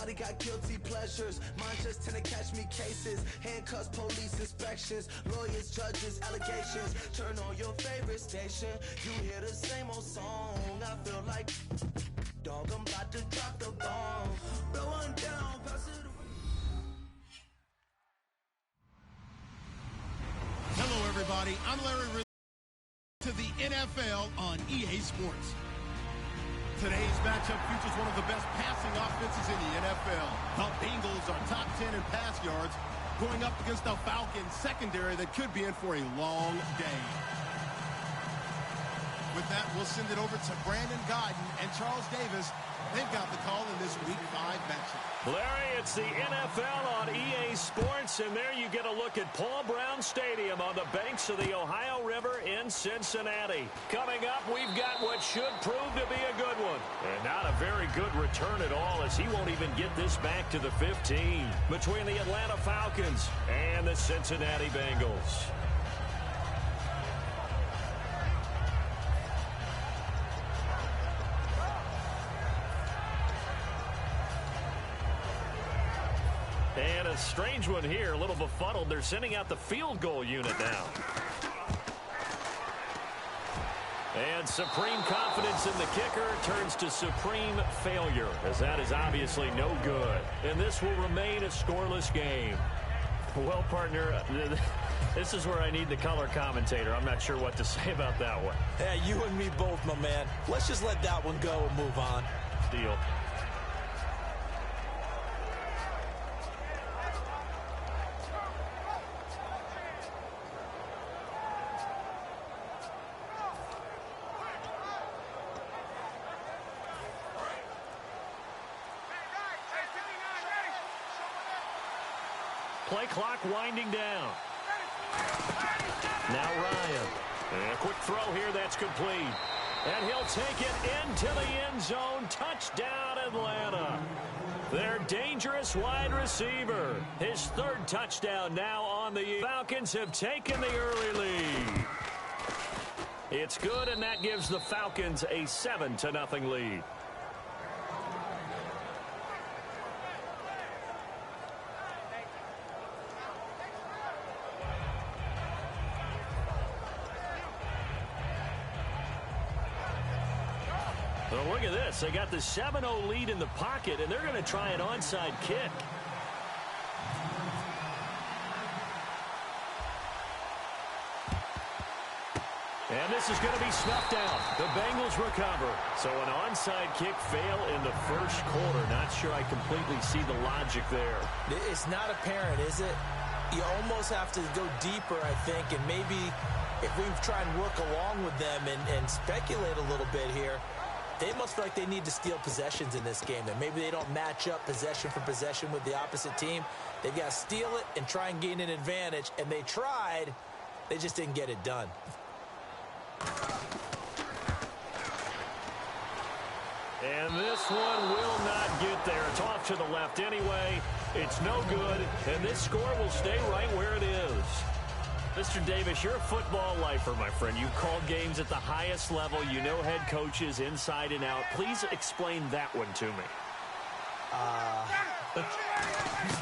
Everybody got guilty pleasures. Mine just tend to catch me cases. Handcuffs, police inspections, lawyers, judges, allegations. Turn on your favorite station. You hear the same old song. I feel like, dog, I'm about to drop the bomb. Blow one down, pass it. Hello, everybody. I'm Larry to the NFL on EA Sports. Today's matchup features one of the best passing offenses in the NFL. The Bengals are top 10 in pass yards, going up against the Falcons secondary that could be in for a long day. With that, we'll send it over to Brandon Godden and Charles Davis. They've got the call in this Week 5 matchup. Larry, it's the NFL on EA Sports, and there you get a look at Paul Brown Stadium on the banks of the Ohio River in Cincinnati. Coming up, we've got what should prove to be a good one. And not a very good return at all, as he won't even get this back to the 15 between the Atlanta Falcons and the Cincinnati Bengals. And a strange one here, a little befuddled. They're sending out the field goal unit now. And supreme confidence in the kicker turns to supreme failure, as that is obviously no good. And this will remain a scoreless game. Well, partner, this is where I need the color commentator. I'm not sure what to say about that one. Yeah, you and me both, my man. Let's just let that one go and move on. Deal. Play clock winding down. Now Ryan. And a quick throw here, that's complete. And he'll take it into the end zone. Touchdown, Atlanta. Their dangerous wide receiver. His third touchdown now on the year. Falcons have taken the early lead. It's good, and that gives the Falcons a 7-0 lead. Well, look at this. They got the 7-0 lead in the pocket, and they're going to try an onside kick. And this is going to be snuffed out. The Bengals recover. So an onside kick fail in the first quarter. Not sure I completely see the logic there. It's not apparent, is it? You almost have to go deeper, I think, and maybe if we try and work along with them and speculate a little bit here, they must feel like they need to steal possessions in this game. And maybe they don't match up possession for possession with the opposite team. They've got to steal it and try and gain an advantage. And they tried. They just didn't get it done. And this one will not get there. It's off to the left anyway. It's no good. And this score will stay right where it is. Mr. Davis, you're a football lifer, my friend. You called games at the highest level. You know head coaches inside and out. Please explain that one to me.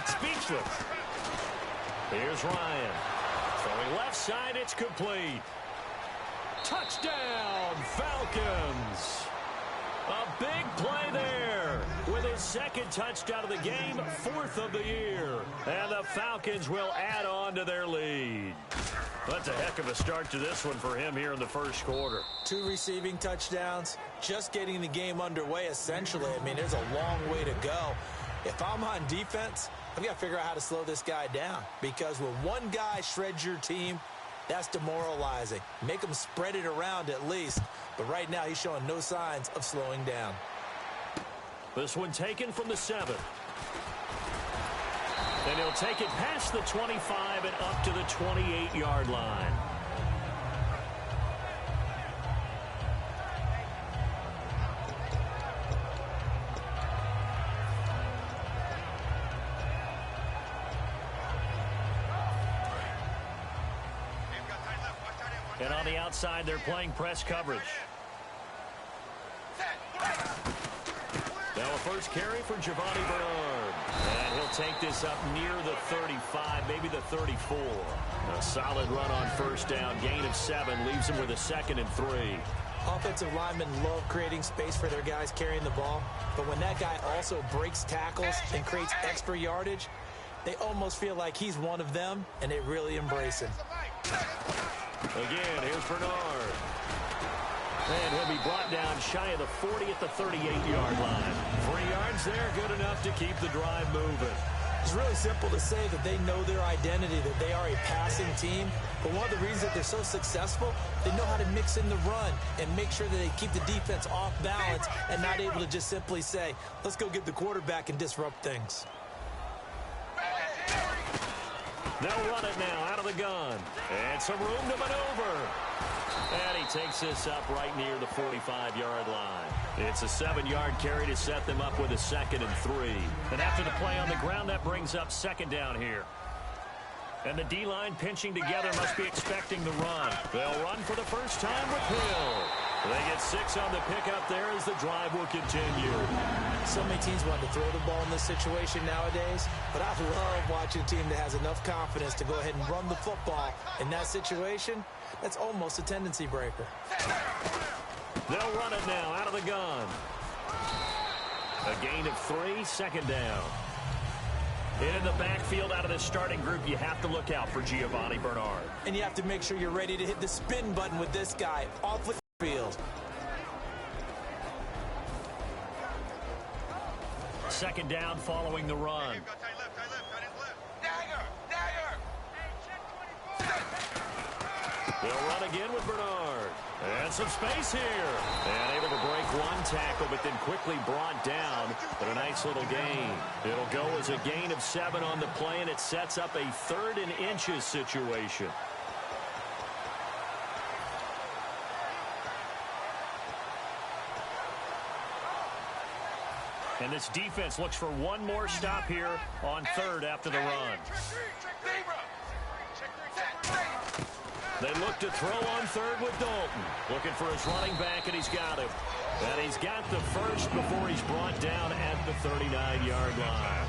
Speechless. Here's Ryan. Throwing left side, it's complete. Touchdown, Falcons. A big play there with his second touchdown of the game, fourth of the year. And the Falcons will add on to their lead. That's a heck of a start to this one for him here in the first quarter. 2 receiving touchdowns, just getting the game underway essentially. I mean, there's a long way to go. If I'm on defense, I've got to figure out how to slow this guy down. Because when one guy shreds your team, that's demoralizing. Make him spread it around at least. But right now, he's showing no signs of slowing down. This one taken from the 7. And he'll take it past the 25 and up to the 28-yard line. And on the outside, they're playing press coverage. Now a first carry for Giovanni Bernard. And he'll take this up near the 35, maybe the 34. A solid run on first down. Gain of 7 leaves him with a 2nd and 3. Offensive linemen love creating space for their guys carrying the ball, but when that guy also breaks tackles and creates extra yardage, they almost feel like he's one of them, and they really embrace him. Again, here's Bernard. And he'll be brought down shy of the 40 at the 38-yard line. 3 yards there, good enough to keep the drive moving. It's really simple to say that they know their identity, that they are a passing team. But one of the reasons that they're so successful, they know how to mix in the run and make sure that they keep the defense off balance and not able to just simply say, let's go get the quarterback and disrupt things. They'll run it now out of the gun. And some room to maneuver. And he takes this up right near the 45-yard line. It's a 7-yard carry to set them up with a 2nd and 3. And after the play on the ground, that brings up 2nd down here. And the D-line pinching together must be expecting the run. They'll run for the first time with Hill. They get 6 on the pickup there as the drive will continue. So many teams want to throw the ball in this situation nowadays, but I love watching a team that has enough confidence to go ahead and run the football. In that situation, that's almost a tendency breaker. They'll run it now out of the gun. A gain of 3, 2nd down. In the backfield out of the starting group, you have to look out for Giovanni Bernard. And you have to make sure you're ready to hit the spin button with this guy off the field. 2nd down following the run. They'll run again with Bernard. And some space here. And able to break one tackle, but then quickly brought down. But a nice little gain. It'll go as a gain of 7 on the play, and it sets up a 3rd and inches situation. And this defense looks for one more stop here on 3rd after the run. They look to throw on 3rd with Dalton. Looking for his running back, and he's got him. And he's got the first before he's brought down at the 39-yard line.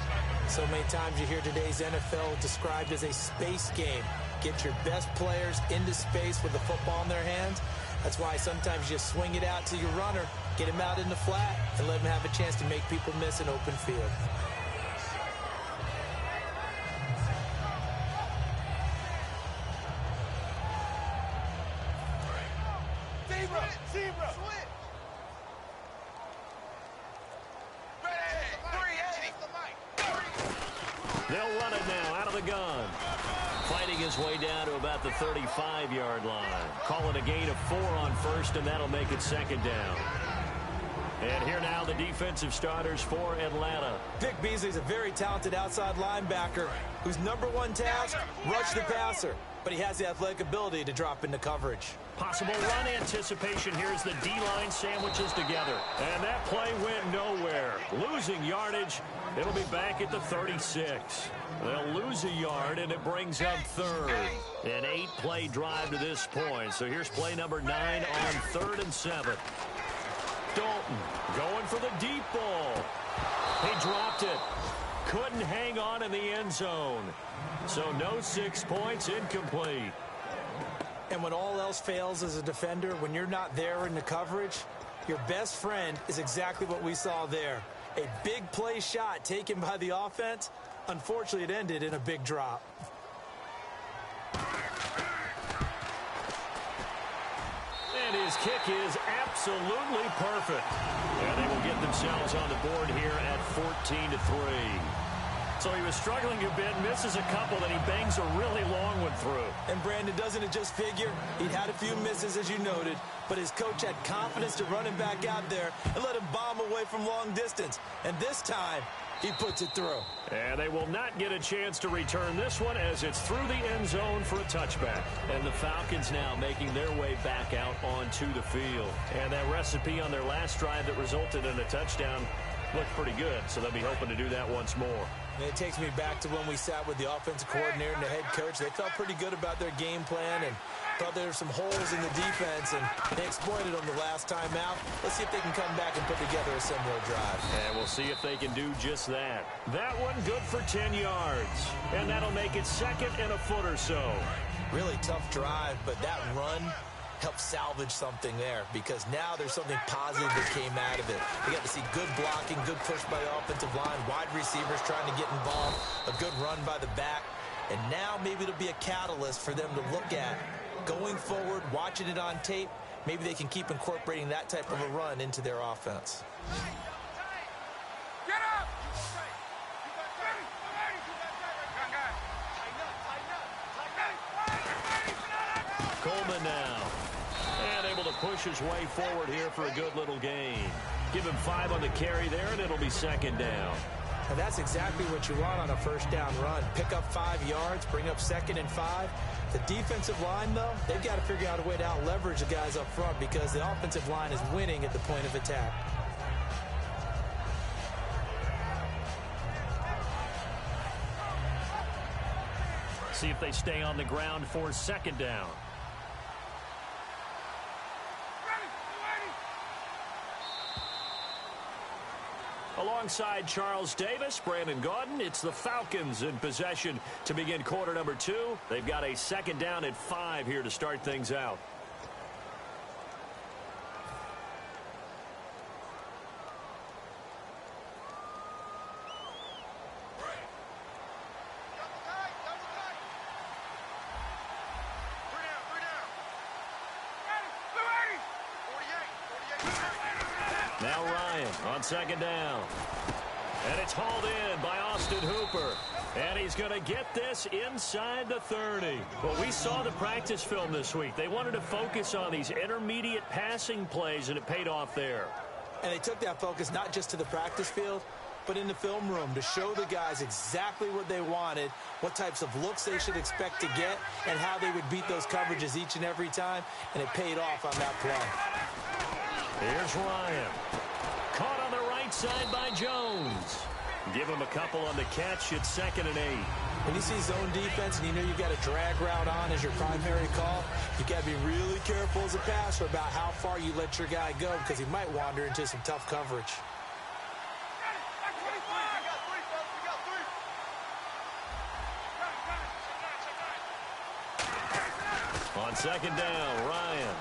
So many times you hear today's NFL described as a space game. Get your best players into space with the football in their hands. That's why sometimes you swing it out to your runner, get him out in the flat, and let him have a chance to make people miss an open field. They'll run it now out of the gun. Fighting his way down to about the 35-yard line. Call it a gain of 4 on 1st, and that'll make it 2nd down. And here now the defensive starters for Atlanta. Vic Beasley's a very talented outside linebacker whose #1 task, rush the passer. But he has the athletic ability to drop into coverage. Possible run anticipation here as the D-line sandwiches together. And that play went nowhere. Losing yardage. It'll be back at the 36. They'll lose a yard, and it brings up 3rd. An 8-play drive to this point. So here's play number 9 on 3rd and 7. Dalton going for the deep ball. He dropped it. Couldn't hang on in the end zone. So no 6 points, incomplete. And when all else fails as a defender, when you're not there in the coverage, your best friend is exactly what we saw there. A big play shot taken by the offense. Unfortunately, it ended in a big drop. And his kick is absolutely perfect. And they will get themselves on the board here at 14-3. So he was struggling a bit, misses a couple, then he bangs a really long one through. And Brandon, doesn't it just figure? He'd had a few misses, as you noted, but his coach had confidence to run him back out there and let him bomb away from long distance. And this time, he puts it through. And they will not get a chance to return this one as it's through the end zone for a touchback. And the Falcons now making their way back out onto the field. And that recipe on their last drive that resulted in a touchdown looked pretty good, so they'll be hoping to do that once more. And it takes me back to when we sat with the offensive coordinator and the head coach. They felt pretty good about their game plan and thought there were some holes in the defense, and they exploited them the last time out. Let's see if they can come back and put together a similar drive. And we'll see if they can do just that. That one good for 10 yards. And that'll make it second and a foot or so. Really tough drive, but that run helped salvage something there, because now there's something positive that came out of it. We got to see good blocking, good push by the offensive line, wide receivers trying to get involved, a good run by the back, and now maybe it'll be a catalyst for them to look at going forward, watching it on tape. Maybe they can keep incorporating that type of a run into their offense. Get up! Coleman now. And able to push his way forward here for a good little gain. Give him 5 on the carry there, and it'll be second down. And that's exactly what you want on a first down run. Pick up 5 yards, bring up second and 5. The defensive line, though, they've got to figure out a way to out-leverage the guys up front, because the offensive line is winning at the point of attack. See if they stay on the ground for second down. Alongside Charles Davis, Brandon Gaudin, it's the Falcons in possession to begin quarter number 2. They've got a second down at 5 here to start things out. Now Ryan on second down. And it's hauled in by Austin Hooper. And he's going to get this inside the 30. Well, we saw the practice film this week. They wanted to focus on these intermediate passing plays, and it paid off there. And they took that focus not just to the practice field, but in the film room to show the guys exactly what they wanted, what types of looks they should expect to get, and how they would beat those coverages each and every time. And it paid off on that play. Here's Ryan. Caught on the right side by Jones. Give him a couple on the catch. It's second and 8. When you see zone defense and you know you've got a drag route on as your primary call, you've got to be really careful as a passer about how far you let your guy go, because he might wander into some tough coverage. On second down, Ryan.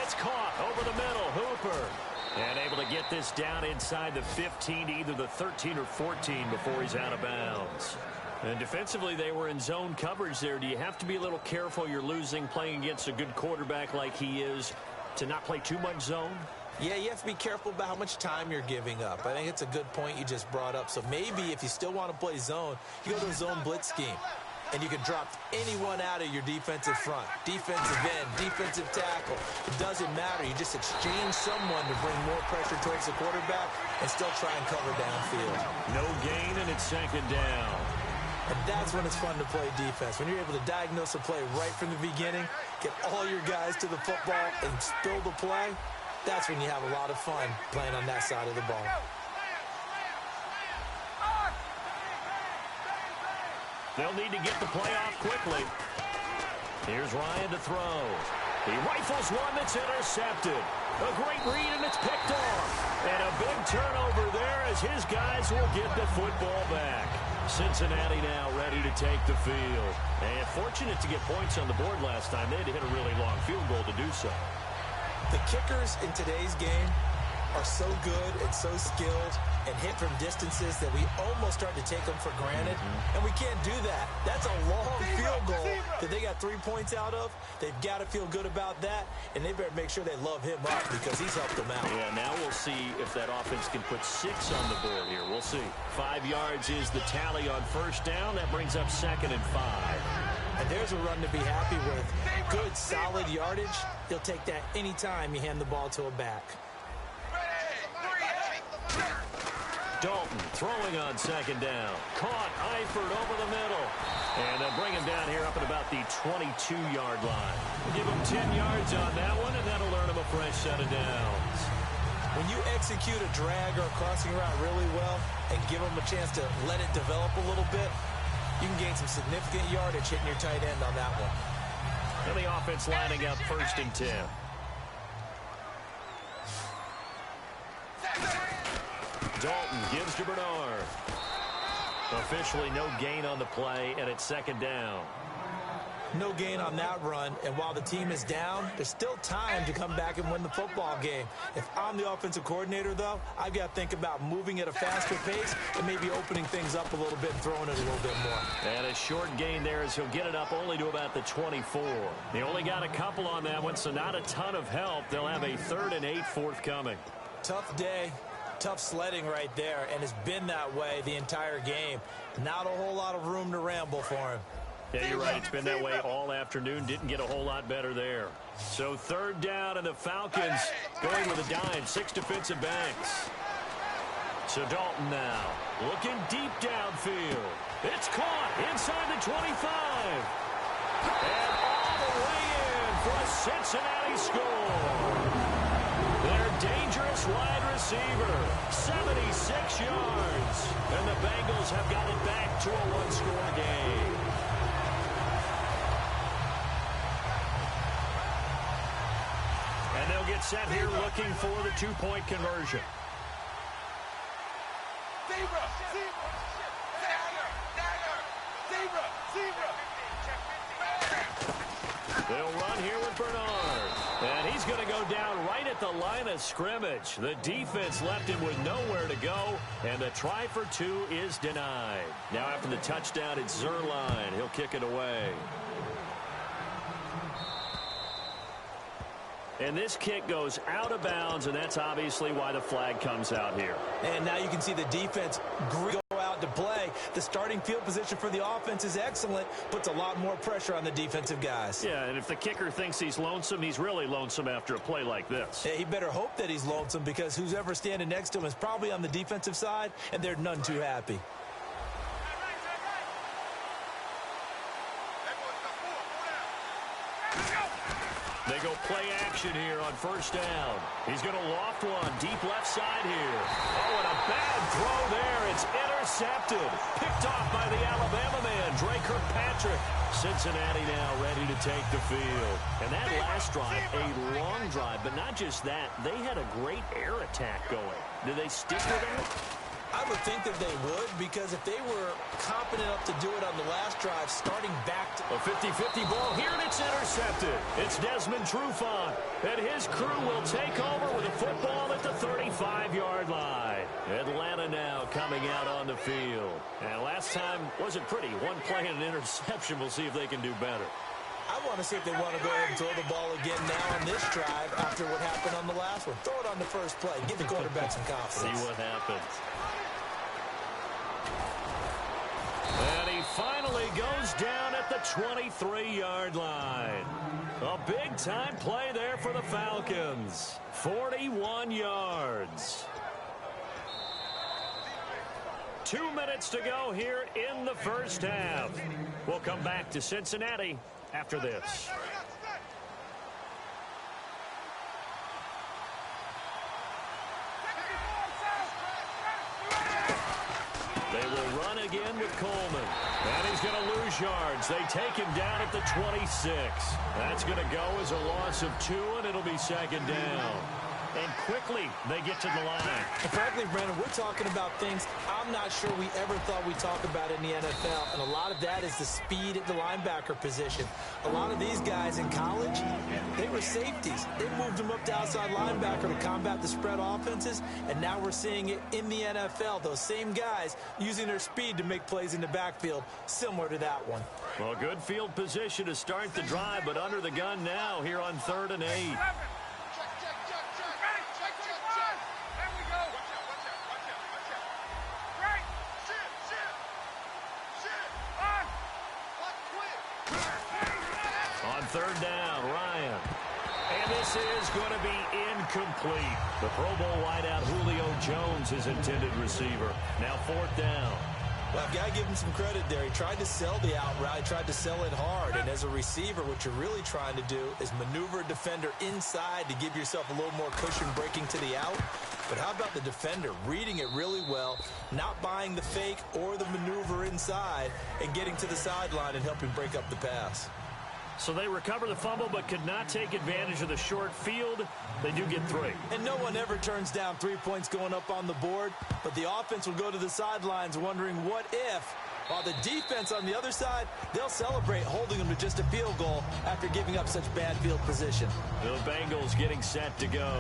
It's caught over the middle. Hooper. And able to get this down inside the 15, either the 13 or 14 before he's out of bounds. And defensively, they were in zone coverage there. Do you have to be a little careful? You're losing playing against a good quarterback like he is to not play too much zone? Yeah, you have to be careful about how much time you're giving up. I think it's a good point you just brought up. So maybe if you still want to play zone, you go to a zone blitz scheme. And you can drop anyone out of your defensive front, defensive end, defensive tackle. It doesn't matter. You just exchange someone to bring more pressure towards the quarterback and still try and cover downfield. No gain, and it's second down. And that's when it's fun to play defense. When you're able to diagnose a play right from the beginning, get all your guys to the football and spill the play, that's when you have a lot of fun playing on that side of the ball. They'll need to get the play off quickly. Here's Ryan to throw. He rifles one that's intercepted. A great read, and it's picked off. And a big turnover there as his guys will get the football back. Cincinnati now ready to take the field. And fortunate to get points on the board last time. They had to hit a really long field goal to do so. The kickers in today's game are so good and so skilled and hit from distances that we almost start to take them for granted. And we can't do that. That's a long field goal that they got 3 points out of. They've got to feel good about that, and they better make sure they love him up because he's helped them out. Yeah, now we'll see if that offense can put 6 on the board here. We'll see. 5 yards is the tally on first down. That brings up second and 5. And there's a run to be happy with. Good, solid yardage. He'll take that anytime you hand the ball to a back. Dalton throwing on second down. Caught Eifert over the middle. And they'll bring him down here up at about the 22-yard line. We'll give him 10 yards on that one, and that'll earn him a fresh set of downs. When you execute a drag or a crossing route really well and give them a chance to let it develop a little bit, you can gain some significant yardage hitting your tight end on that one. And the offense lining up 1st and 10. Dalton gives to Bernard. Officially no gain on the play, and it's 2nd down. No gain on that run, and while the team is down, there's still time to come back and win the football game. If I'm the offensive coordinator, though, I've got to think about moving at a faster pace and maybe opening things up a little bit and throwing it a little bit more. And a short gain there as he'll get it up only to about the 24. They only got a couple on that one, so not a ton of help. They'll have a 3rd and 8 forthcoming. Tough day. Tough sledding right there, and it's been that way the entire game. Not a whole lot of room to ramble for him. Yeah, you're right. It's been that way all afternoon. Didn't get a whole lot better there. So 3rd down, and the Falcons going with a dime. 6 defensive backs. So Dalton now looking deep downfield. It's caught inside the 25. And all the way in for a Cincinnati score. Their dangerous wide receiver, 76 yards. And the Bengals have got it back to a one-score game. And they'll get set here looking for the 2-point conversion. They'll run here with Bernard. And he's going to go down right at the line of scrimmage. The defense left him with nowhere to go. And the try for 2 is denied. Now after the touchdown, it's Zerline. He'll kick it away. And this kick goes out of bounds, and that's obviously why the flag comes out here. And now you can see the defense go out to play. The starting field position for the offense is excellent, puts a lot more pressure on the defensive guys. Yeah, and if the kicker thinks he's lonesome, he's really lonesome after a play like this. Yeah, he better hope that he's lonesome, because who's ever standing next to him is probably on the defensive side, and they're none too happy. They go play action here on 1st down. He's going to loft one deep left side here. Oh, and a bad throw there. It's intercepted. Picked off by the Alabama man, Dre Kirkpatrick. Cincinnati now ready to take the field. And that last drive, a long drive, but not just that. They had a great air attack going. Do they stick with that? I would think that they would, because if they were competent enough to do it on the last drive, starting back to... A 50-50 ball here, and it's intercepted. It's Desmond Trufant, and his crew will take over with a football at the 35-yard line. Atlanta now coming out on the field. And last time wasn't pretty. One play and an interception. We'll see if they can do better. I want to see if they want to go ahead and throw the ball again now on this drive after what happened on the last one. Throw it on the first play. Give the quarterback some confidence. See what happens. And he finally goes down at the 23-yard line. A big-time play there for the Falcons. 41 yards. 2 minutes to go here in the first half. We'll come back to Cincinnati after this. They will run again with Coleman. And he's going to lose yards. They take him down at the 26. That's going to go as a loss of 2, and it'll be 2nd down. And quickly, they get to the line. And frankly, Brandon, we're talking about things I'm not sure we ever thought we'd talk about in the NFL. And a lot of that is the speed at the linebacker position. A lot of these guys in college, they were safeties. They moved them up to outside linebacker to combat the spread offenses. And now we're seeing it in the NFL. Those same guys using their speed to make plays in the backfield, similar to that one. Well, good field position to start the drive, but under the gun now here on 3rd and 8. On 3rd down, Ryan. And this is going to be incomplete. The Pro Bowl wideout Julio Jones, his intended receiver. Now 4th down. Well, I've got to give him some credit there. He tried to sell the out route. He tried to sell it hard. And as a receiver, what you're really trying to do is maneuver a defender inside to give yourself a little more cushion breaking to the out. But how about the defender reading it really well, not buying the fake or the maneuver inside, and getting to the sideline and helping break up the pass? So they recover the fumble but could not take advantage of the short field. They do get 3. And no one ever turns down 3 points going up on the board, but the offense will go to the sidelines wondering what if, while the defense on the other side, they'll celebrate holding them to just a field goal after giving up such bad field position. The Bengals getting set to go.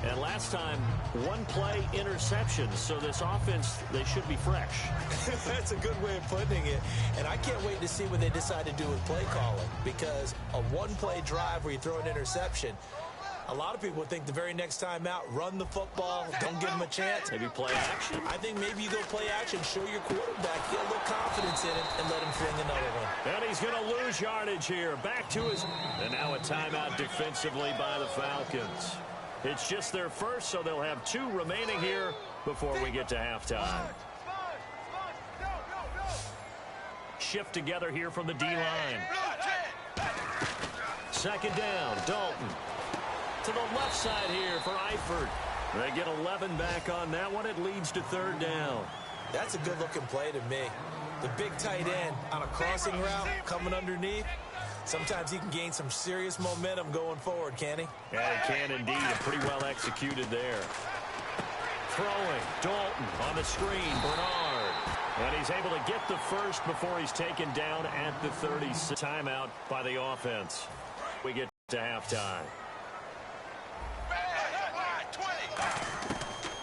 And last time, 1-play interception, so this offense, they should be fresh. That's a good way of putting it. And I can't wait to see what they decide to do with play calling, because a 1-play drive where you throw an interception, a lot of people think the very next time out, run the football, don't give them a chance. Maybe play action? I think maybe you go play action, show your quarterback, get a little confidence in it, and let him fling another one. And he's going to lose yardage here. Back to his... And now a timeout defensively by the Falcons. It's just their first, so they'll have 2 remaining here before we get to halftime. Shift together here from the D-line. Second down, Dalton. To the left side here for Eifert. They get 11 back on that one. It leads to 3rd down. That's a good-looking play to me. The big tight end on a crossing route coming underneath. Sometimes he can gain some serious momentum going forward, can he? Yeah, he can indeed. Pretty well executed there. Throwing, Dalton on the screen, Bernard. And he's able to get the first before he's taken down at the 30. Timeout by the offense. We get to halftime.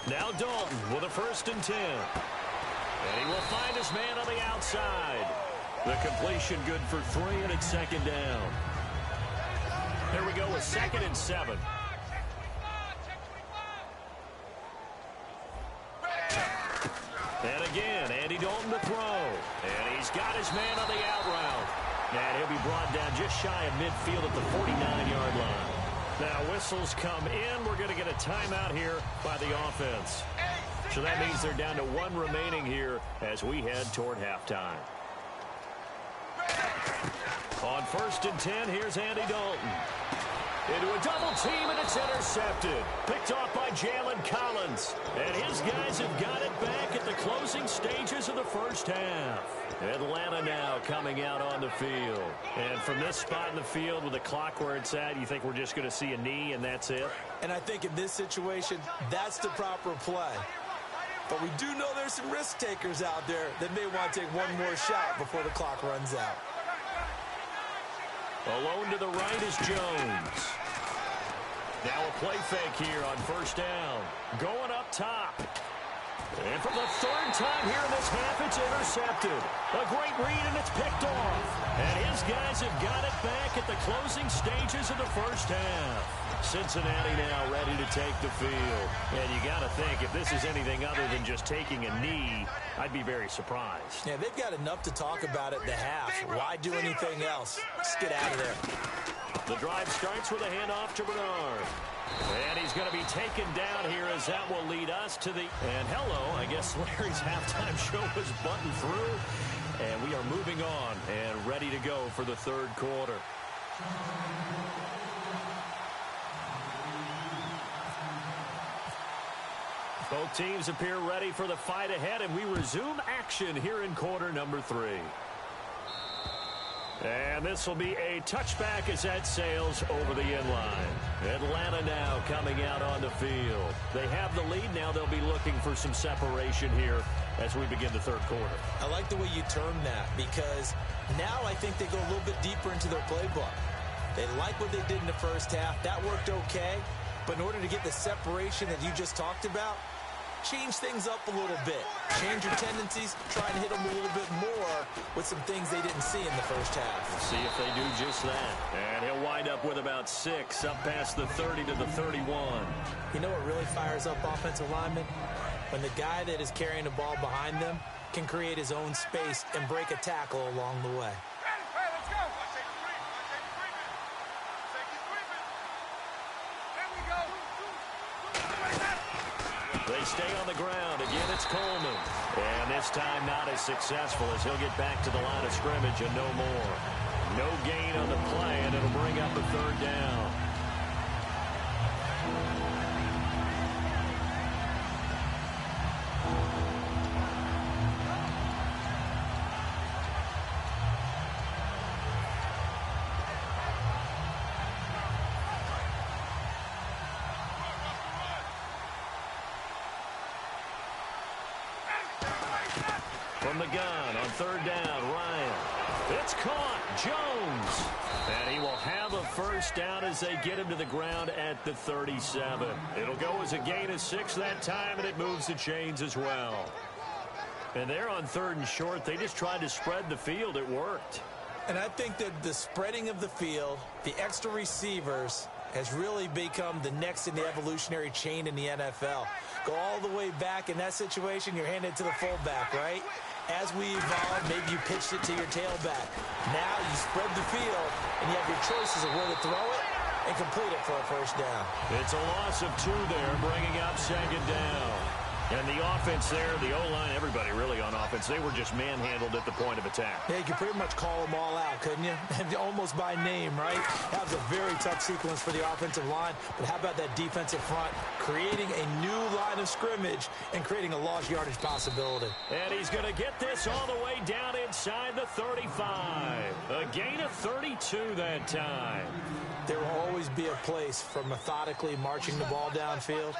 Now Dalton with a 1st and 10. And he will find his man on the outside. The completion good for 3, and it's 2nd down. Here we go with 2nd and 7. And again, Andy Dalton to throw. And he's got his man on the out route. And he'll be brought down just shy of midfield at the 49-yard line. Now whistles come in. We're going to get a timeout here by the offense. So that means they're down to 1 remaining here as we head toward halftime. On 1st and 10, here's Andy Dalton. Into a double team, and it's intercepted. Picked off by Jalen Collins. And his guys have got it back at the closing stages of the first half. Atlanta now coming out on the field. And from this spot in the field with the clock where it's at, you think we're just going to see a knee and that's it? And I think in this situation, that's the proper play. But we do know there's some risk takers out there that may want to take one more shot before the clock runs out. Alone to the right is Jones. Now a play fake here on 1st down. Going up top. And for the 3rd time here in this half, it's intercepted. A great read, and it's picked off. And his guys have got it back at the closing stages of the first half. Cincinnati now ready to take the field. And you got to think, if this is anything other than just taking a knee, I'd be very surprised. Yeah, they've got enough to talk about at the half. Why do anything else? Just get out of there. The drive starts with a handoff to Bernard. And he's going to be taken down here as that will lead us to the... And hello, I guess Larry's halftime show was buttoned through. And we are moving on and ready to go for the 3rd quarter. Both teams appear ready for the fight ahead, and we resume action here in quarter number 3. And this will be a touchback as that sails over the inline. Atlanta now coming out on the field. They have the lead. Now they'll be looking for some separation here as we begin the 3rd quarter. I like the way you term that, because now I think they go a little bit deeper into their playbook. They like what they did in the first half. That worked okay. But in order to get the separation that you just talked about, change things up a little bit. Change your tendencies, try and hit them a little bit more with some things they didn't see in the first half. Let's see if they do just that. And he'll wind up with about 6 up past the 30 to the 31. You know what really fires up offensive linemen? When the guy that is carrying the ball behind them can create his own space and break a tackle along the way. They to stay on the ground. Again, it's Coleman. And this time not as successful as he'll get back to the line of scrimmage and no more. No gain on the play, and it'll bring up a third down. From the gun on third down, Ryan. It's caught. Jones. And he will have a first down as they get him to the ground at the 37. It'll go as a gain of 6 that time, and it moves the chains as well. And they're on third and short. They just tried to spread the field. It worked. And I think that the spreading of the field, the extra receivers, has really become the next in the evolutionary chain in the NFL. Go all the way back in that situation, you're handed to the fullback, right? As we evolve, maybe you pitched it to your tailback. Now you spread the field, and you have your choices of where to throw it and complete it for a first down. It's a loss of 2 there, bringing up second down. And the offense there, the O-line, everybody really on offense, they were just manhandled at the point of attack. Yeah, you could pretty much call them all out, couldn't you? Almost by name, right? That was a very tough sequence for the offensive line. But how about that defensive front creating a new line of scrimmage and creating a lost yardage possibility? And he's going to get this all the way down inside the 35. A gain of 32 that time. There will always be a place for methodically marching the ball downfield.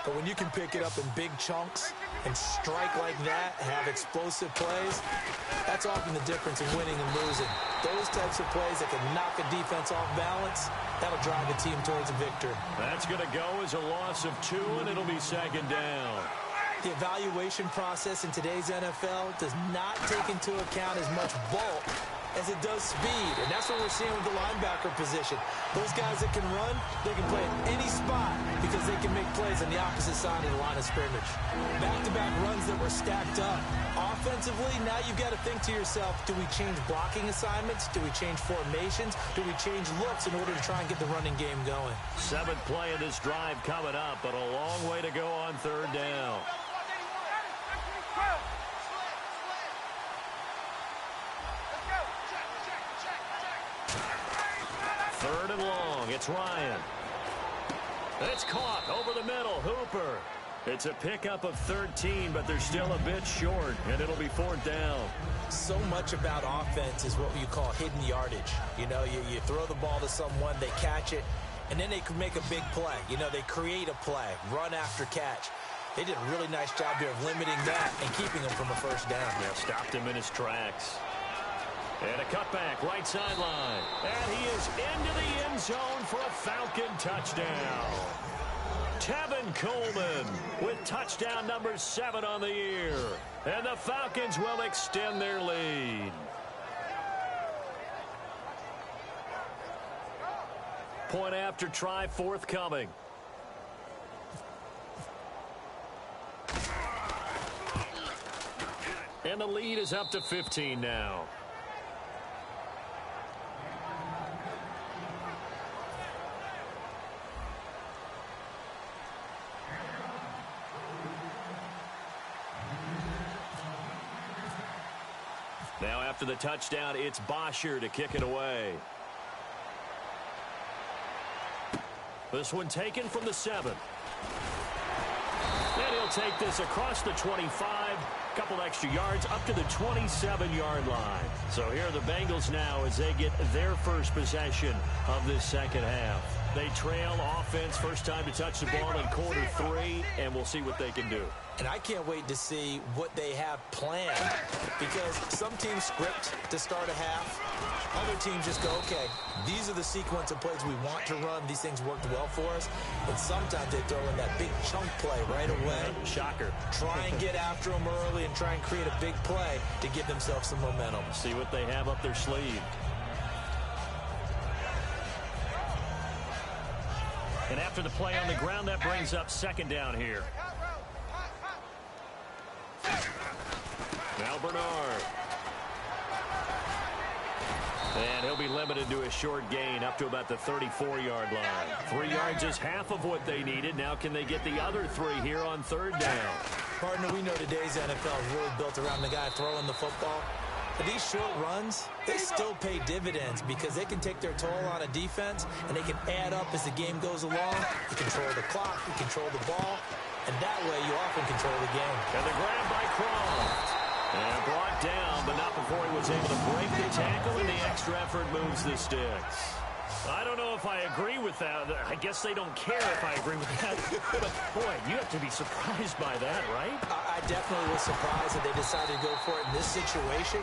But when you can pick it up in big chunks and strike like that, have explosive plays, that's often the difference in winning and losing. Those types of plays that can knock a defense off balance, that'll drive a team towards a victory. That's going to go as a loss of 2, and it'll be second down. The evaluation process in today's NFL does not take into account as much bulk as it does speed, and that's what we're seeing with the linebacker position. Those guys that can run, they can play at any spot because they can make plays on the opposite side of the line of scrimmage. Back-to-back runs that were stacked up. Offensively, now you've got to think to yourself, do we change blocking assignments? Do we change formations? Do we change looks in order to try and get the running game going? 7th play of this drive coming up, but a long way to go on third down. Third and long. It's Ryan. It's caught over the middle. Hooper. It's a pickup of 13, but they're still a bit short, and it'll be 4th down. So much about offense is what you call hidden yardage. You know, you throw the ball to someone, they catch it, and then they can make a big play. You know, they create a play, run after catch. They did a really nice job here of limiting that and keeping him from a first down. Yeah, stopped him in his tracks. And a cutback, right sideline. And he is into the end zone for a Falcon touchdown. Tevin Coleman with touchdown number 7 on the year. And the Falcons will extend their lead. Point after try forthcoming. And the lead is up to 15 now. Now after the touchdown, it's Bosher to kick it away. This one taken from the 7. And he'll take this across the 25, couple extra yards up to the 27-yard line. So here are the Bengals now as they get their first possession of this second half. They trail offense, first time to touch the ball in quarter 3, and we'll see what they can do. And I can't wait to see what they have planned, because some teams script to start a half. Other teams just go, okay, these are the sequence of plays we want to run. These things worked well for us. And sometimes they throw in that big chunk play right away. Shocker. Try and get after them early and try and create a big play to give themselves some momentum. See what they have up their sleeve. And after the play on the ground, that brings up second down here. Now Bernard. And he'll be limited to a short gain up to about the 34-yard line. 3 yards is half of what they needed. Now can they get the other 3 here on third down? Partner, we know today's NFL is really built around the guy throwing the football. But these short runs, they still pay dividends because they can take their toll on a defense and they can add up as the game goes along. You control the clock, you control the ball, and that way you often control the game. And the grab by Croft. And brought down, but not before he was able to break the tackle, and the extra effort moves the sticks. I don't know if I agree with that. I guess they don't care if I agree with that. But, boy, you have to be surprised by that, right? I definitely was surprised that they decided to go for it in this situation.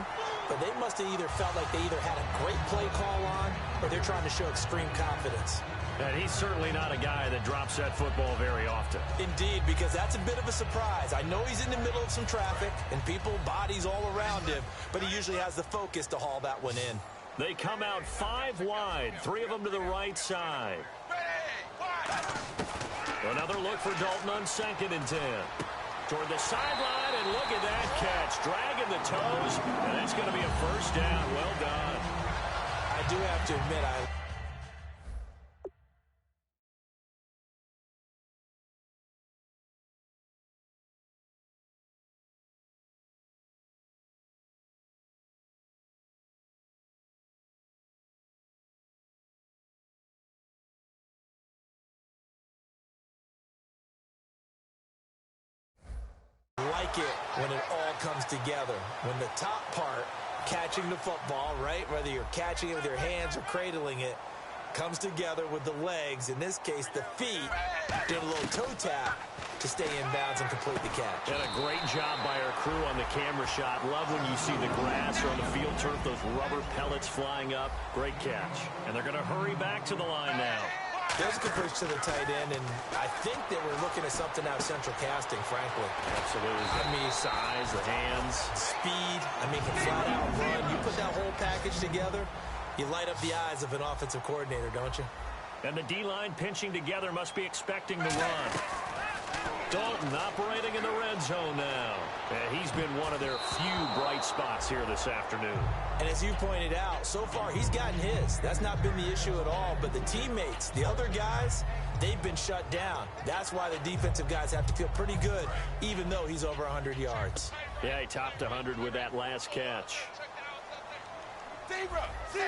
But they must have either felt like they either had a great play call on or they're trying to show extreme confidence. And he's certainly not a guy that drops that football very often. Indeed, because that's a bit of a surprise. I know he's in the middle of some traffic and people, bodies all around him, but he usually has the focus to haul that one in. They come out 5 wide, 3 of them to the right side. Another look for Dalton on 2nd and 10. Toward the sideline, and look at that catch. Dragging the toes, and it's going to be a first down. Well done. I do have to admit, like it when it all comes together. When the top part, catching the football, right, whether you're catching it with your hands or cradling it, comes together with the legs, in this case the feet, doing a little toe tap to stay in bounds and complete the catch. And a great job by our crew on the camera shot. Love when you see the grass or on the field turf, those rubber pellets flying up. Great catch. And they're going to hurry back to the line now. There's a good push to the tight end, and I think they were looking at something out of central casting, frankly. Absolutely. I mean, size, the hands. Speed. I mean, can flat out run. You put that whole package together, you light up the eyes of an offensive coordinator, don't you? And the D-line pinching together must be expecting the run. Dalton operating in the red zone now. And he's been one of their few bright spots here this afternoon. And as you pointed out, so far he's gotten his. That's not been the issue at all. But the teammates, the other guys, they've been shut down. That's why the defensive guys have to feel pretty good, even though he's over 100 yards. Yeah, he topped 100 with that last catch. Zebra, 20,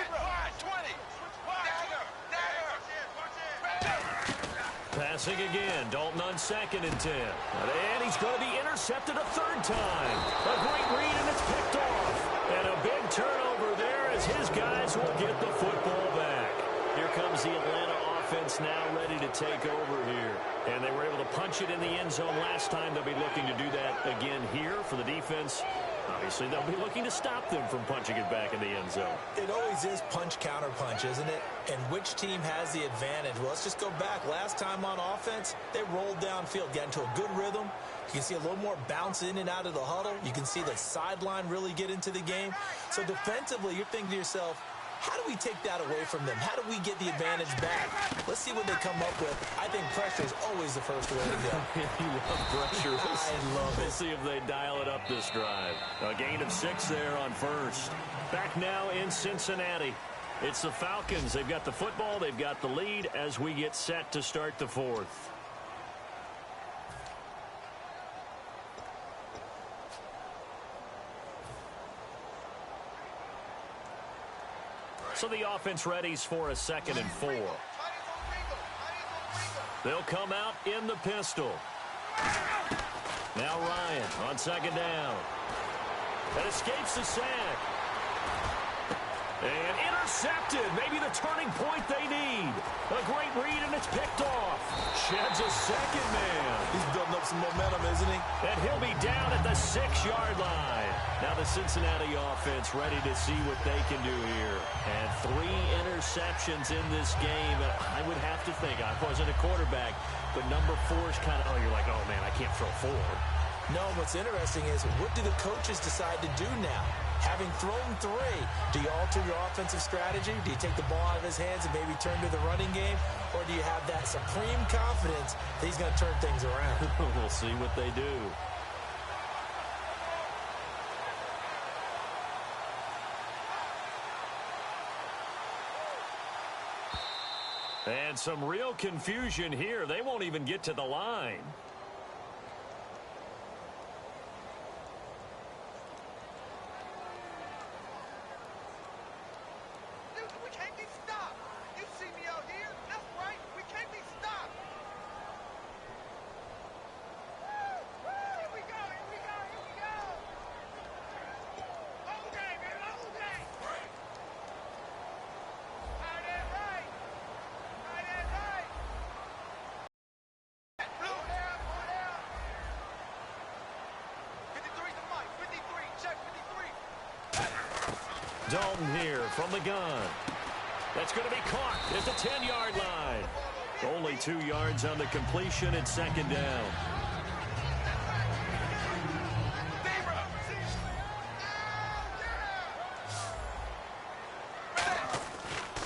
Passing again, Dalton on 2nd and 10. And he's going to be intercepted a 3rd time. A great read, and it's picked off. And a big turnover there as his guys will get the football back. Here comes the Atlanta offense now ready to take over here. And they were able to punch it in the end zone last time. They'll be looking to do that again here for the defense. Obviously, they'll be looking to stop them from punching it back in the end zone. It always is punch-counter-punch, isn't it? And which team has the advantage? Well, let's just go back. Last time on offense, they rolled downfield, got into a good rhythm. You can see a little more bounce in and out of the huddle. You can see the sideline really get into the game. So defensively, you're thinking to yourself, how do we take that away from them? How do we get the advantage back? Let's see what they come up with. I think pressure is always the first way to go. You love pressure. I love it. We'll see if they dial it up this drive. A gain of 6 there on first. Back now in Cincinnati. It's the Falcons. They've got the football. They've got the lead as we get set to start the 4th. So the offense readies for a 2nd and 4. They'll come out in the pistol. Now Ryan on 2nd down. And escapes the sack. And intercepted. Maybe the turning point they need. A great read, and it's picked off. Sheds a 2nd man. He's building up some momentum, isn't he? And he'll be down at the 6-yard line. Now the Cincinnati offense ready to see what they can do here. And 3 interceptions in this game. I would have to think, I wasn't a quarterback, but number 4 is kind of, oh, you're like, oh, man, I can't throw 4. No, what's interesting is what do the coaches decide to do now? Having thrown 3, do you alter your offensive strategy? Do you take the ball out of his hands and maybe turn to the running game? Or do you have that supreme confidence that he's going to turn things around? We'll see what they do. And some real confusion here. They won't even get to the line. We can't be stopped. You see me out here? That's right. We can't be stopped. Here we go. Here we go. Here we go. Whole day, man. Whole day. Tight end right. Tight end right. Blue down. Blue down. 53's the mic. 53. Check 53. Dalton here from the gun. That's going to be caught at the 10-yard line. Only 2 yards on the completion at second down.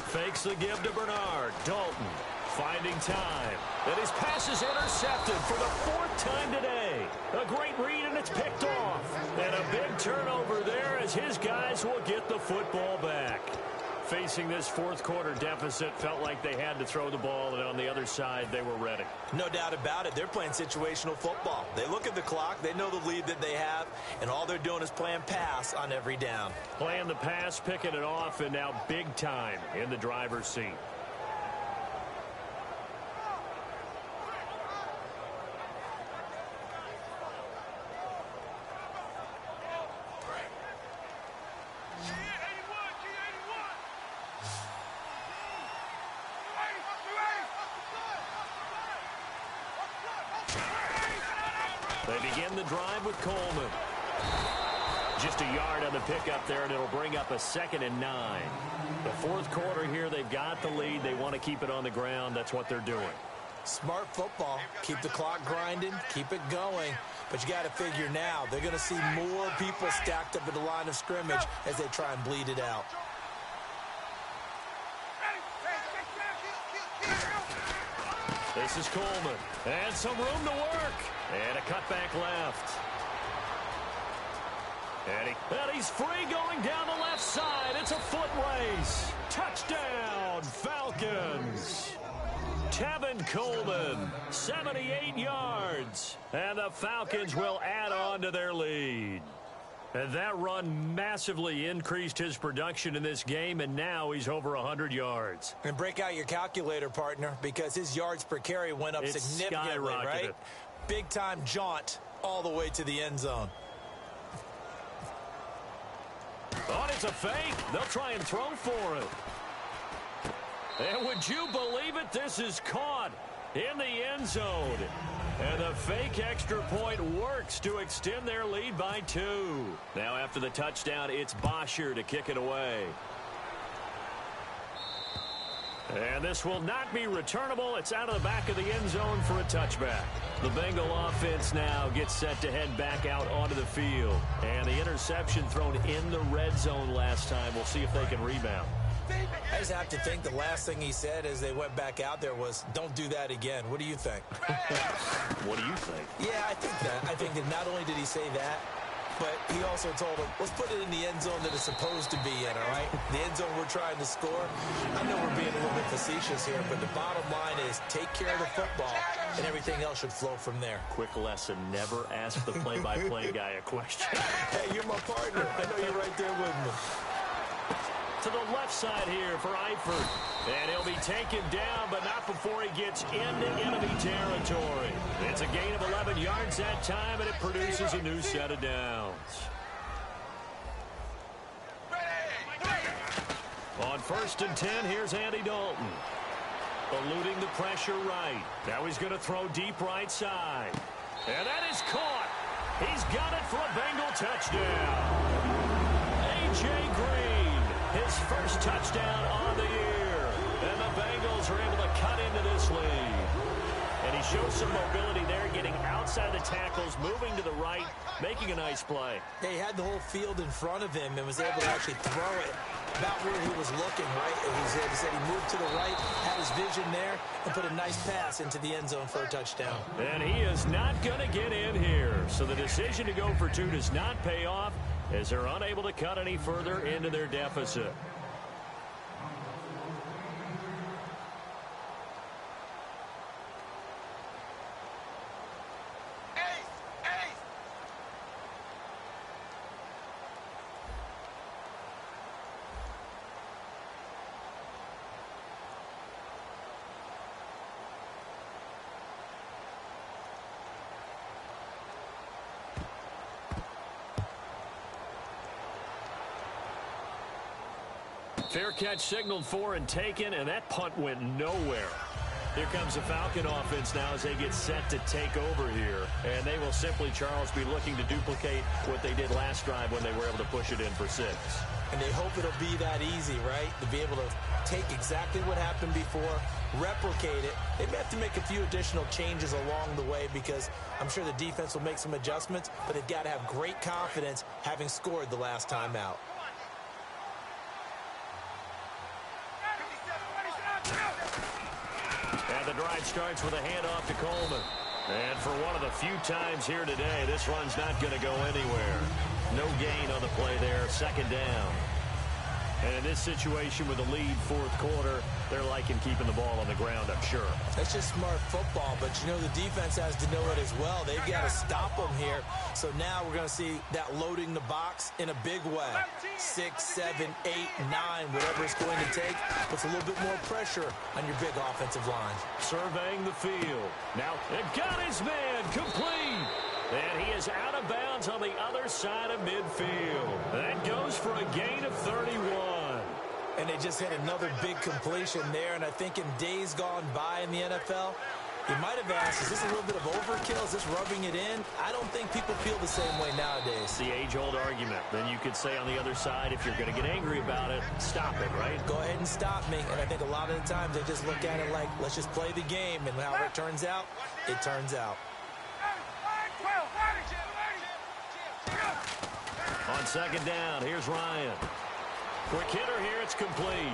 Fakes the give to Bernard. Dalton finding time. And his pass is intercepted for the 4th time today. A great read, and it's picked off. And a big turnover there as his guys will get the football back. Facing this 4th quarter deficit, felt like they had to throw the ball, and on the other side, they were ready. No doubt about it. They're playing situational football. They look at the clock. They know the lead that they have, and all they're doing is playing pass on every down. Playing the pass, picking it off, and now big time in the driver's seat. They begin the drive with Coleman. Just a yard on the pickup there, and it'll bring up a 2nd and 9. The 4th quarter here, they've got the lead. They want to keep it on the ground. That's what they're doing. Smart football. Keep the clock grinding. Keep it going. But you got to figure now, they're going to see more people stacked up at the line of scrimmage as they try and bleed it out. This is Coleman. And some room to work. And a cutback left. And he's free going down the left side. It's a foot race. Touchdown, Falcons. Tevin Coleman, 78 yards. And the Falcons will add on to their lead. And that run massively increased his production in this game, and now he's over 100 yards. And break out your calculator, partner, because his yards per carry went up significantly, right? Big-time jaunt all the way to the end zone. Oh, it's a fake. They'll try and throw for it. And would you believe it? This is caught in the end zone. And the fake extra point works to extend their lead by 2. Now after the touchdown, it's Bosher to kick it away. And this will not be returnable. It's out of the back of the end zone for a touchback. The Bengal offense now gets set to head back out onto the field. And the interception thrown in the red zone last time. We'll see if they can rebound. I just have to think the last thing he said as they went back out there was, don't do that again. What do you think? What do you think? Yeah, I think that. I think that not only did he say that, but he also told him, let's put it in the end zone that it's supposed to be in, all right? The end zone we're trying to score. I know we're being a little bit facetious here, but the bottom line is take care of the football, and everything else should flow from there. Quick lesson, never ask the play-by-play guy a question. Hey, you're my partner. I know you're right there with me. To the left side here for Eifert. And he'll be taken down, but not before he gets into enemy territory. It's a gain of 11 yards that time, and it produces a new set of downs. On 1st and 10, here's Andy Dalton. Eluding the pressure right. Now he's going to throw deep right side. And that is caught. He's got it for a Bengal touchdown. A.J. Green, his first touchdown on the year. And the Bengals are able to cut into this lead. And he shows some mobility there, getting outside the tackles, moving to the right, making a nice play. He had the whole field in front of him and was able to actually throw it about where he was looking, right? He said he moved to the right, had his vision there, and put a nice pass into the end zone for a touchdown. And he is not going to get in here. So the decision to go for 2 does not pay off as they're unable to cut any further into their deficit. Fair catch signaled for and taken, and that punt went nowhere. Here comes the Falcon offense now as they get set to take over here. And they will simply, Charles, be looking to duplicate what they did last drive when they were able to push it in for 6. And they hope it'll be that easy, right? To be able to take exactly what happened before, replicate it. They may have to make a few additional changes along the way because I'm sure the defense will make some adjustments, but they've got to have great confidence having scored the last time out. And the drive starts with a handoff to Coleman. And for one of the few times here today, this run's not going to go anywhere. No gain on the play there, 2nd down. And in this situation with the lead 4th quarter, they're liking keeping the ball on the ground, I'm sure. That's just smart football, but you know the defense has to know it as well. They've got to stop them here. So now we're going to see that loading the box in a big way. 6, 7, 8, 9, whatever it's going to take, puts a little bit more pressure on your big offensive line. Surveying the field. Now, it got his man complete. And he is out of bounds on the other side of midfield. That goes for a gain of 31. And they just hit another big completion there. And I think in days gone by in the NFL, you might have asked, is this a little bit of overkill? Is this rubbing it in? I don't think people feel the same way nowadays. The age-old argument. Then you could say on the other side, if you're going to get angry about it, stop it, right? Go ahead and stop me. And I think a lot of the times they just look at it like, let's just play the game. And however it turns out, it turns out. On 2nd down, here's Ryan. Quick hitter here, it's complete.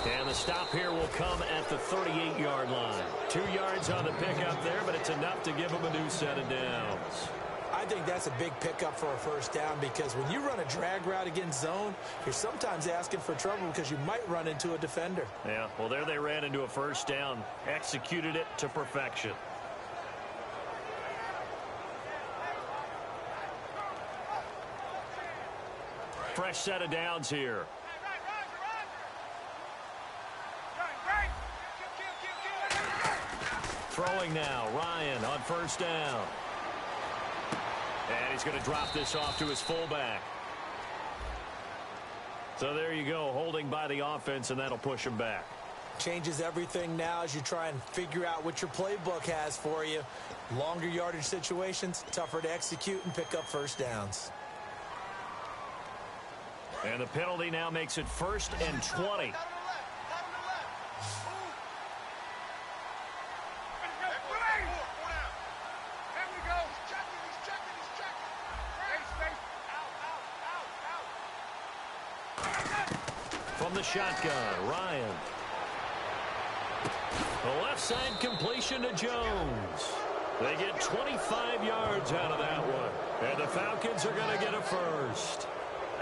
And the stop here will come at the 38-yard line. 2 yards on the pickup there, but it's enough to give them a new set of downs. I think that's a big pickup for a 1st down because when you run a drag route against zone, you're sometimes asking for trouble because you might run into a defender. Yeah, well, there they ran into a 1st down, executed it to perfection. Fresh set of downs here. Throwing now, Ryan on 1st down. And he's going to drop this off to his fullback. So there you go, holding by the offense, and that'll push him back. Changes everything now as you try and figure out what your playbook has for you. Longer yardage situations, tougher to execute and pick up 1st downs. And the penalty now makes it 1st and 20. From the shotgun, Ryan. The left side completion to Jones. They get 25 yards out of that one. And the Falcons are going to get a 1st.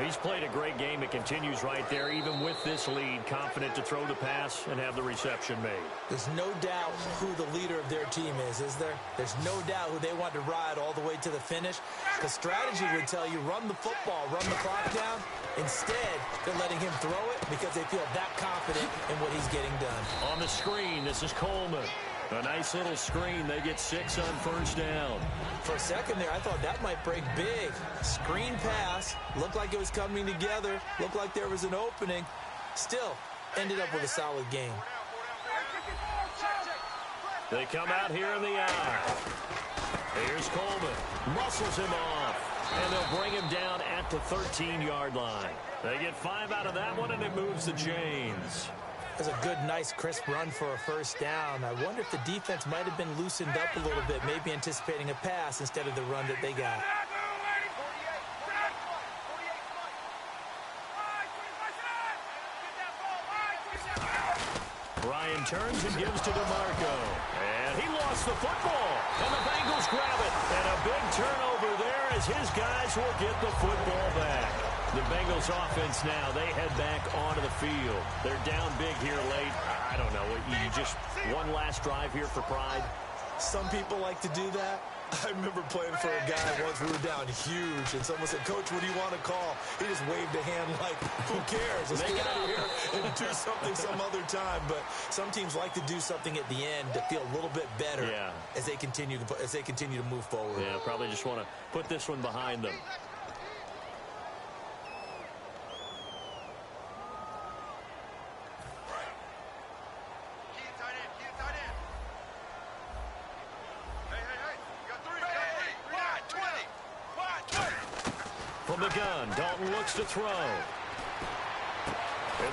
He's played a great game. It continues right there, even with this lead, confident to throw the pass and have the reception made. There's no doubt who the leader of their team is there? There's no doubt who they want to ride all the way to the finish. The strategy would tell you run the football, run the clock down. Instead, they're letting him throw it because they feel that confident in what he's getting done. On the screen, this is Coleman. A nice little screen. They get 6 on 1st down. For a second there, I thought that might break big. Screen pass. Looked like it was coming together. Looked like there was an opening. Still, ended up with a solid game. They come out here in the eye. Here's Coleman. Muscles him off. And they'll bring him down at the 13-yard line. They get 5 out of that one, and it moves the chains. That's a good, nice, crisp run for a 1st down. I wonder if the defense might have been loosened up a little bit, maybe anticipating a pass instead of the run that they got. Ryan turns and gives to DeMarco. And he lost the football. And the Bengals grab it. And a big turnover there as his guys will get the football back. The Bengals offense now, they head back onto the field. They're down big here late. I don't know. You just one last drive here for pride? Some people like to do that. I remember playing for a guy once. We were down huge, and someone said, "Coach, what do you want to call?" He just waved a hand like, "Who cares? Let's get out of here and do something some other time." But some teams like to do something at the end to feel a little bit better as they continue to move forward. Yeah, probably just want to put this one behind them. From the gun, Dalton looks to throw. And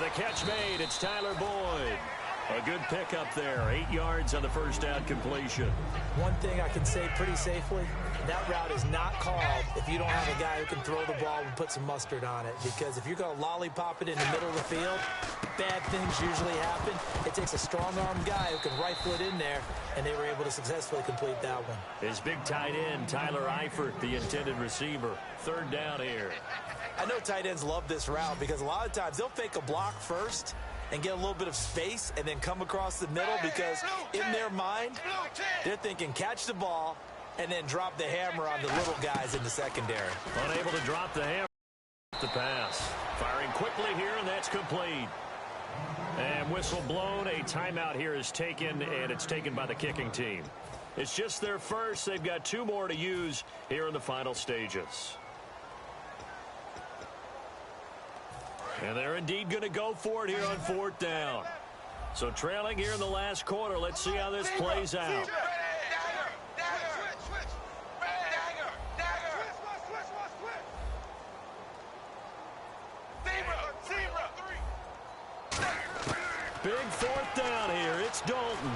the catch made. It's Tyler Boyd. A good pickup there. 8 yards on the first down completion. One thing I can say pretty safely, that route is not called if you don't have a guy who can throw the ball and put some mustard on it. Because if you're going to lollipop it in the middle of the field, bad things usually happen. It takes a strong-armed guy who can rifle it in there, and they were able to successfully complete that one. His big tight end, Tyler Eifert, the intended receiver. Third down here. I know tight ends love this route because a lot of times they'll fake a block first and get a little bit of space and then come across the middle because in their mind, they're thinking catch the ball and then drop the hammer on the little guys in the secondary. Unable to drop the hammer. The pass. Firing quickly here, and that's complete. And whistle blown. A timeout here is taken, and it's taken by the kicking team. It's just their first. They've got 2 more to use here in the final stages. And they're indeed going to go for it here on 4th down. So trailing here in the last quarter. Let's see how this plays out. Big 4th down here. It's Dalton.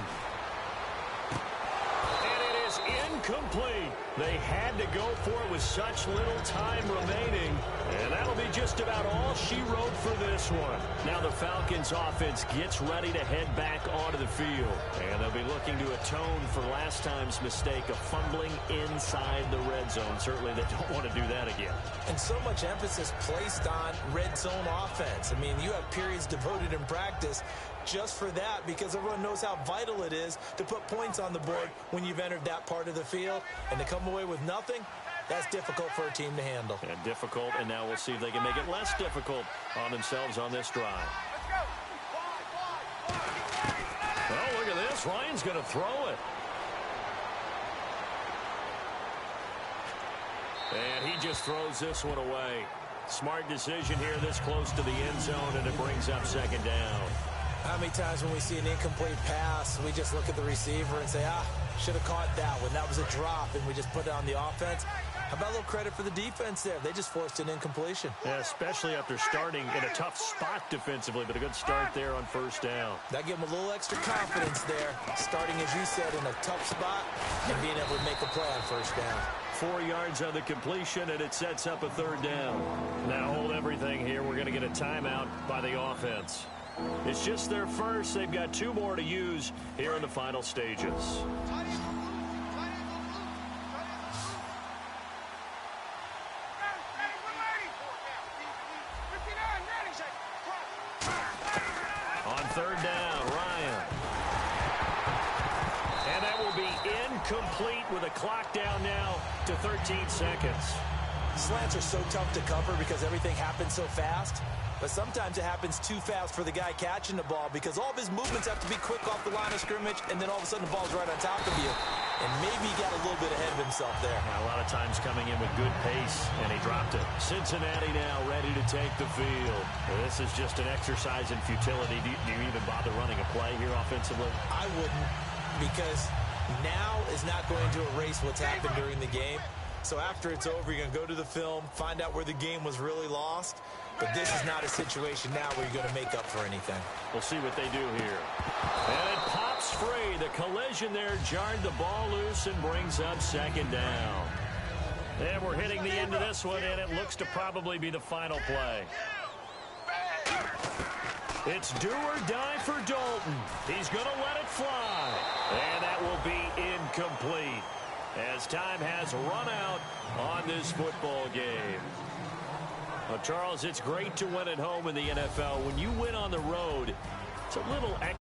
And it is incomplete. They had to go for it with such little time remaining. And that'll be just about all she wrote for this one. Now the Falcons offense gets ready to head back onto the field. And they'll be looking to atone for last time's mistake of fumbling inside the red zone. Certainly they don't want to do that again. And so much emphasis placed on red zone offense. I mean, you have periods devoted in practice just for that because everyone knows how vital it is to put points on the board when you've entered that part of the field. And to come away with nothing, that's difficult for a team to handle. And difficult, and now we'll see if they can make it less difficult on themselves on this drive. Oh, look at this. Ryan's going to throw it. And he just throws this one away. Smart decision here this close to the end zone, and it brings up 2nd down. How many times when we see an incomplete pass, we just look at the receiver and say, should have caught that one. That was a drop, and we just put it on the offense. How about a little credit for the defense there? They just forced an incompletion. Yeah, especially after starting in a tough spot defensively, but a good start there on 1st down. That gave them a little extra confidence there, starting, as you said, in a tough spot and being able to make a play on 1st down. 4 yards on the completion, and it sets up a 3rd down. Now hold everything here. We're going to get a timeout by the offense. It's just their first. They've got 2 more to use here in the final stages. On 3rd down, Ryan. And that will be incomplete with a clock down now to 13 seconds. Slants are so tough to cover because everything happens so fast. But sometimes it happens too fast for the guy catching the ball because all of his movements have to be quick off the line of scrimmage, and then all of a sudden the ball's right on top of you. And maybe he got a little bit ahead of himself there. A lot of times coming in with good pace, and he dropped it. Cincinnati now ready to take the field. This is just an exercise in futility. Do you even bother running a play here offensively? I wouldn't, because now is not going to erase what's happened during the game. So after it's over, you're going to go to the film, find out where the game was really lost. But this is not a situation now where you're going to make up for anything. We'll see what they do here. And it pops free. The collision there jarred the ball loose and brings up 2nd down. And we're hitting the end of this one, and it looks to probably be the final play. It's do or die for Dalton. He's going to let it fly. And that will be incomplete as time has run out on this football game. Well, Charles, it's great to win at home in the NFL. When you win on the road, it's a little extra.